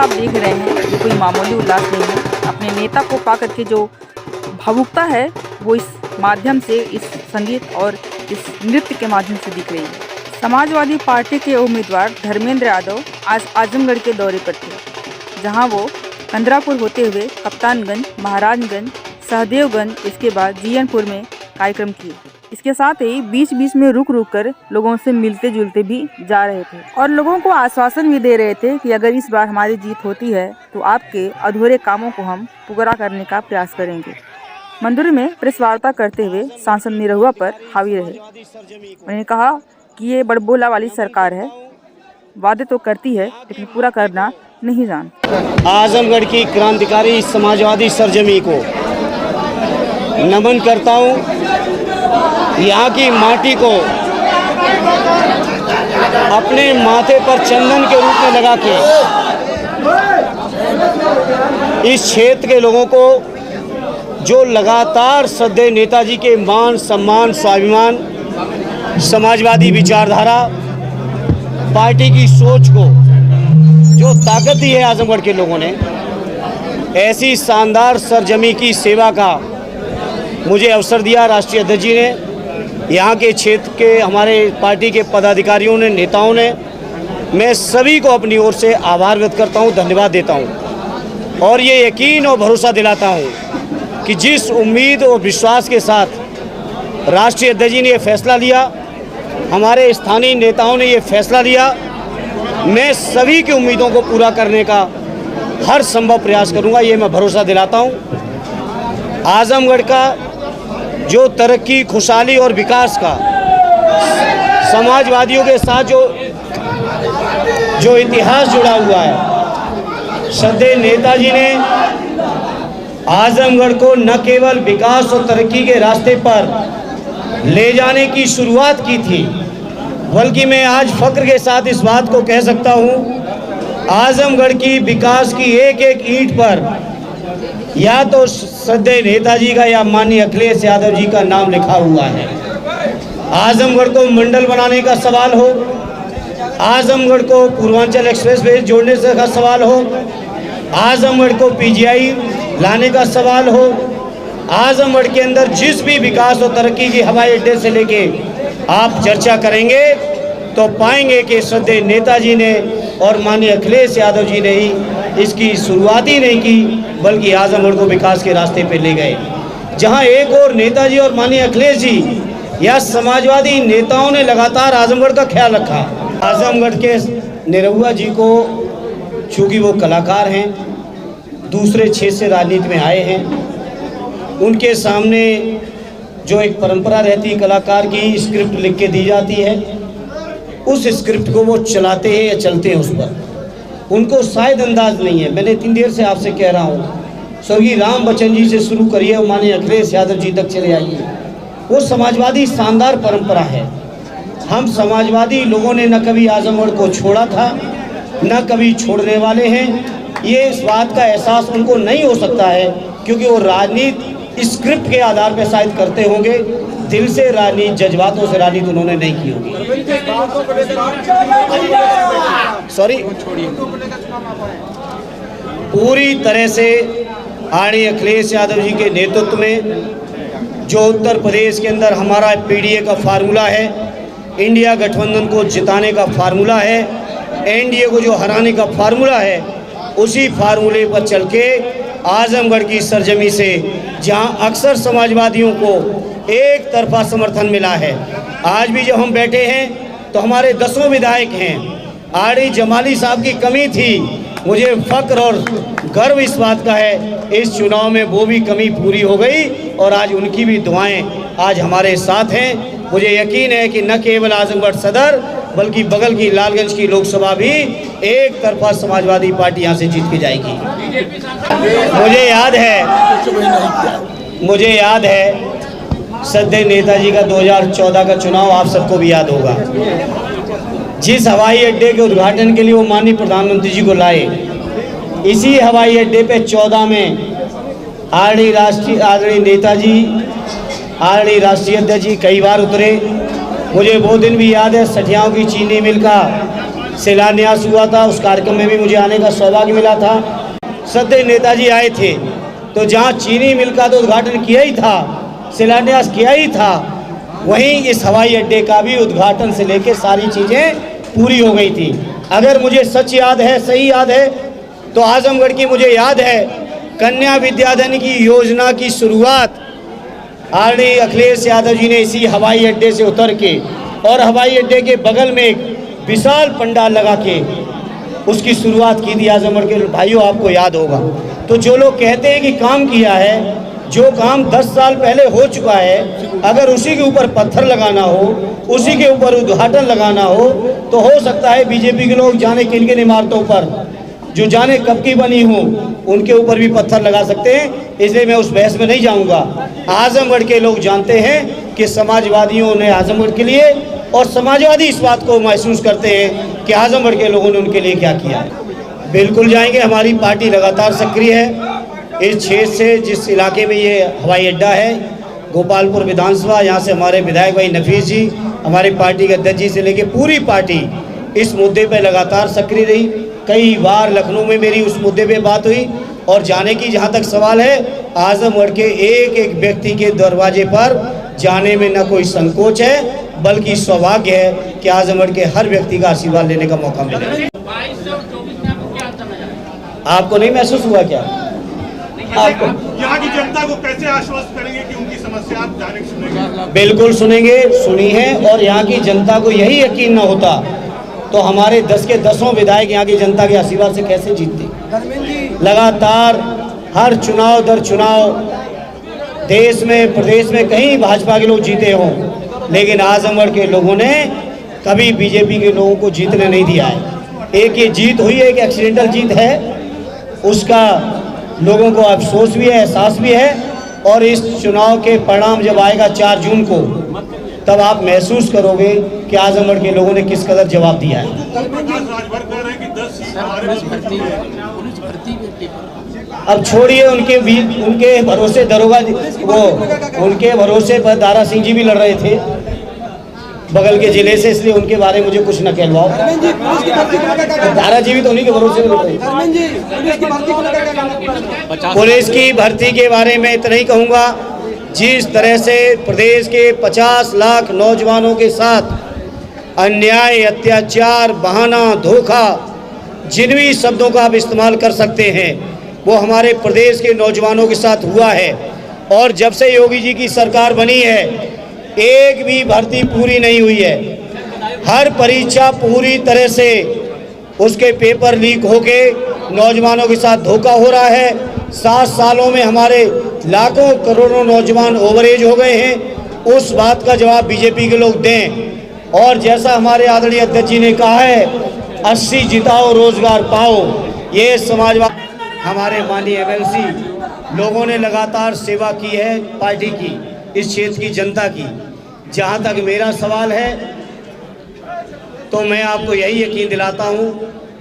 आप देख रहे हैं ये कोई मामूली उल्लास नहीं है। अपने नेता को पाकर के जो भावुकता है वो इस माध्यम से, इस संगीत और इस नृत्य के माध्यम से दिख रही है। समाजवादी पार्टी के उम्मीदवार धर्मेंद्र यादव आज आजमगढ़ के दौरे पर थे, जहां वो कंदरापुर होते हुए कप्तानगंज, महाराजगंज, सहदेवगंज, इसके बाद जीयनपुर में कार्यक्रम किए। इसके साथ ही बीच बीच में रुक रुक कर लोगों से मिलते जुलते भी जा रहे थे और लोगों को आश्वासन भी दे रहे थे कि अगर इस बार हमारी जीत होती है तो आपके अधूरे कामों को हम पूरा करने का प्रयास करेंगे। मंदिर में प्रेस वार्ता करते हुए सांसद निरहुआ पर हावी रहे। उन्होंने कहा कि ये बड़बोला वाली सरकार है, वादे तो करती है लेकिन पूरा करना नहीं जानती। आजमगढ़ की क्रांतिकारी समाजवादी सरजमी को नमन करता हूँ। यहाँ की माटी को अपने माथे पर चंदन के रूप में लगा के इस क्षेत्र के लोगों को जो लगातार श्रद्धेय नेताजी के मान, सम्मान, स्वाभिमान, समाजवादी विचारधारा, पार्टी की सोच को जो ताकत दी है आजमगढ़ के लोगों ने, ऐसी शानदार सरजमी की सेवा का मुझे अवसर दिया राष्ट्रीय अध्यक्ष जी ने। यहाँ के क्षेत्र के हमारे पार्टी के पदाधिकारियों ने, नेताओं ने, मैं सभी को अपनी ओर से आभार व्यक्त करता हूँ, धन्यवाद देता हूँ और ये यकीन और भरोसा दिलाता हूँ कि जिस उम्मीद और विश्वास के साथ राष्ट्रीय अध्यक्ष जी ने ये फैसला लिया, हमारे स्थानीय नेताओं ने ये फैसला लिया, मैं सभी की उम्मीदों को पूरा करने का हर संभव प्रयास करूँगा, ये मैं भरोसा दिलाता हूँ। आजमगढ़ का जो तरक्की, खुशहाली और विकास का समाजवादियों के साथ जो इतिहास जुड़ा हुआ है, श्रद्धेय नेताजी ने आजमगढ़ को न केवल विकास और तरक्की के रास्ते पर ले जाने की शुरुआत की थी, बल्कि मैं आज फख्र के साथ इस बात को कह सकता हूँ, आजमगढ़ की विकास की एक एक ईंट पर या तो श्रद्धेय नेताजी का या माननीय अखिलेश यादव जी का नाम लिखा हुआ है। आजमगढ़ को मंडल बनाने का सवाल हो, आजमगढ़ को पूर्वांचल एक्सप्रेस वे जोड़ने से का सवाल हो, आजमगढ़ को पीजीआई लाने का सवाल हो, आजमगढ़ के अंदर जिस भी विकास और तरक्की की हवाई अड्डे से लेके आप चर्चा करेंगे तो पाएंगे कि श्रद्धेय नेताजी ने और माननीय अखिलेश यादव जी ने ही इसकी शुरुआत ही नहीं की, बल्कि आजमगढ़ को विकास के रास्ते पे ले गए। जहां एक और नेताजी और माननीय अखिलेश जी या समाजवादी नेताओं ने लगातार आजमगढ़ का ख्याल रखा। आजमगढ़ के निरहुआ जी को, चूँकि वो कलाकार हैं, दूसरे क्षेत्र से राजनीति में आए हैं, उनके सामने जो एक परंपरा रहती है कलाकार की, स्क्रिप्ट लिख के दी जाती है, उस स्क्रिप्ट को वो चलाते हैं या चलते हैं उस पर, उनको शायद अंदाज नहीं है। मैंने इतनी देर से आपसे कह रहा हूँ, स्वर्गीय राम बच्चन जी से शुरू करिए और माननीय अखिलेश यादव जी तक चले आइए। वो समाजवादी शानदार परंपरा है। हम समाजवादी लोगों ने न कभी आजमगढ़ को छोड़ा था, न कभी छोड़ने वाले हैं। ये इस बात का एहसास उनको नहीं हो सकता है क्योंकि वो राजनीति स्क्रिप्ट के आधार पर शायद करते होंगे, दिल से राजनीति, जज्बातों से राजनीति उन्होंने नहीं की होगी। सॉरी, पूरी तरह से आदरणीय अखिलेश यादव जी के नेतृत्व में जो उत्तर प्रदेश के अंदर हमारा पीडीए का फार्मूला है, इंडिया गठबंधन को जिताने का फार्मूला है, एनडीए को जो हराने का फार्मूला है, उसी फार्मूले पर चल के आजमगढ़ की सरजमी से, जहां अक्सर समाजवादियों को एक तरफा समर्थन मिला है, आज भी जब हम बैठे हैं तो हमारे 10 विधायक हैं। आरडी जमाली साहब की कमी थी, मुझे फख्र और गर्व इस बात का है, इस चुनाव में वो भी कमी पूरी हो गई और आज उनकी भी दुआएं आज हमारे साथ हैं। मुझे यकीन है कि न केवल आजमगढ़ सदर बल्कि बगल की लालगंज की लोकसभा भी एक तरफा समाजवादी पार्टी यहाँ से जीत के जाएगी। मुझे याद है श्रद्धेय नेताजी का 2014 का चुनाव आप सबको भी याद होगा। जिस हवाई अड्डे के उद्घाटन के लिए वो माननीय प्रधानमंत्री जी को लाए, इसी हवाई अड्डे पे 14 में आदरणीय नेताजी, आदरणीय राष्ट्रीय अध्यक्ष जी कई बार उतरे। मुझे वो दिन भी याद है, सठियाओं की चीनी मिल का शिलान्यास हुआ था, उस कार्यक्रम में भी मुझे आने का सौभाग्य मिला था। सदैव नेताजी आए थे तो जहाँ चीनी मिल का तो उद्घाटन किया ही था, शिलान्यास किया ही था, वहीं इस हवाई अड्डे का भी उद्घाटन से लेकर सारी चीज़ें पूरी हो गई थी। अगर मुझे सच याद है, सही याद है, तो आजमगढ़ की मुझे याद है कन्या विद्याधन की योजना की शुरुआत आदरणीय अखिलेश यादव जी ने इसी हवाई अड्डे से उतर के और हवाई अड्डे के बगल में एक विशाल पंडाल लगा के उसकी शुरुआत की थी। आजमगढ़ के भाइयों, आपको याद होगा। तो जो लोग कहते हैं कि काम किया है, जो काम 10 साल पहले हो चुका है, अगर उसी के ऊपर पत्थर लगाना हो, उसी के ऊपर उद्घाटन लगाना हो, तो हो सकता है बीजेपी के लोग जाने किन किन इमारतों पर जो जाने कब की बनी हो उनके ऊपर भी पत्थर लगा सकते हैं, इसलिए मैं उस बहस में नहीं जाऊंगा। आजमगढ़ के लोग जानते हैं कि समाजवादियों ने आजमगढ़ के लिए, और समाजवादी इस बात को महसूस करते हैं कि आजमगढ़ के लोगों ने उनके लिए क्या किया है। बिल्कुल जाएंगे, हमारी पार्टी लगातार सक्रिय है इस क्षेत्र से, जिस इलाके में ये हवाई अड्डा है, गोपालपुर विधानसभा, यहाँ से हमारे विधायक भाई नफीस जी, हमारी पार्टी के अध्यक्ष जी से लेके पूरी पार्टी इस मुद्दे पर लगातार सक्रिय रही। कई बार लखनऊ में मेरी उस मुद्दे पे बात हुई, और जाने की जहाँ तक सवाल है, आजमगढ़ के एक एक व्यक्ति के दरवाजे पर जाने में न कोई संकोच है, बल्कि सौभाग्य है कि आजमगढ़ के हर व्यक्ति का आशीर्वाद लेने का मौका मिले। आपको नहीं महसूस हुआ क्या? आपको यहाँ की जनता को कैसे आश्वस्त करेंगे कि उनकी समस्या आप डायरेक्ट सुनेंगे? बिल्कुल सुनेंगे, सुनी है, और यहाँ की जनता को यही यकीन न होता तो हमारे 10 के 10 विधायक यहाँ की जनता के आशीर्वाद से कैसे जीतते। लगातार हर चुनाव दर चुनाव देश में, प्रदेश में कहीं भाजपा के लोग जीते हों, लेकिन आजमगढ़ के लोगों ने कभी बीजेपी के लोगों को जीतने नहीं दिया है। एक ये जीत हुई है, एक एक्सीडेंटल जीत है, उसका लोगों को अफसोस भी है, एहसास भी है, और इस चुनाव के परिणाम जब आएगा 4 जून को, तब आप महसूस करोगे कि आजमगढ़ के लोगों ने किस कदर जवाब दिया है। अब छोड़िए, उनके भरोसे दरोगा वो उनके भरोसे पर दारा सिंह जी भी लड़ रहे थे बगल के जिले से, इसलिए उनके बारे में मुझे कुछ न कहलवाओ। दारा जी भी तो उन्हीं के भरोसे में लड़ रहे थे। पुलिस की भर्ती के बारे में इतना ही कहूँगा, जिस तरह से प्रदेश के 50 लाख नौजवानों के साथ अन्याय, अत्याचार, बहाना, धोखा, जिन भी शब्दों का आप इस्तेमाल कर सकते हैं, वो हमारे प्रदेश के नौजवानों के साथ हुआ है। और जब से योगी जी की सरकार बनी है, एक भी भर्ती पूरी नहीं हुई है। हर परीक्षा पूरी तरह से उसके पेपर लीक होके नौजवानों के साथ धोखा हो रहा है। 7 सालों में हमारे लाखों करोड़ों नौजवान ओवरेज हो गए हैं। उस बात का जवाब बीजेपी के लोग दें। और जैसा हमारे आदरणीय अध्यक्ष जी ने कहा है, 80 जिताओ रोजगार पाओ, ये समाजवाद हमारे माननीय एमएलसी लोगों ने लगातार सेवा की है पार्टी की, इस क्षेत्र की जनता की। जहाँ तक मेरा सवाल है, तो मैं आपको यही यकीन दिलाता हूँ,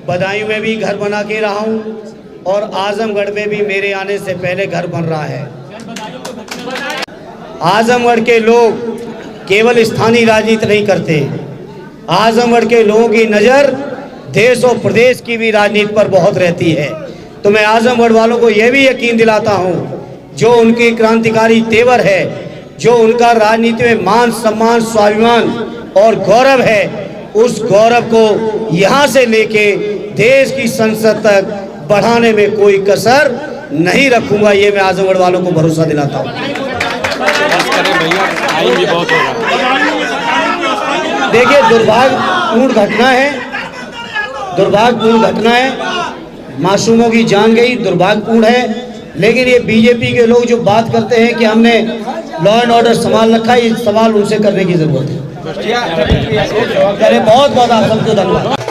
बदायूं में भी घर बना के रहा हूँ और आजमगढ़ में भी मेरे आने से पहले घर बन रहा है। आजमगढ़ के लोग केवल स्थानीय राजनीति नहीं करते, आजमगढ़ के लोगों की नज़र देश और प्रदेश की भी राजनीति पर बहुत रहती है। तो मैं आजमगढ़ वालों को यह भी यकीन दिलाता हूँ, जो उनकी क्रांतिकारी तेवर है, जो उनका राजनीति में मान, सम्मान, स्वाभिमान और गौरव है, उस गौरव को यहाँ से लेके देश की संसद तक बढ़ाने में कोई कसर नहीं रखूंगा। ये मैं आजमगढ़ वालों को भरोसा दिलाता हूँ। देखिए, दुर्भाग्यपूर्ण घटना है, मासूमों की जान गई, दुर्भाग्यपूर्ण है। लेकिन ये बीजेपी के लोग जो बात करते हैं कि हमने लॉ एंड ऑर्डर संभाल रखा है, ये सवाल उनसे करने की जरूरत है। बहुत बहुत आप सबको धन्यवाद।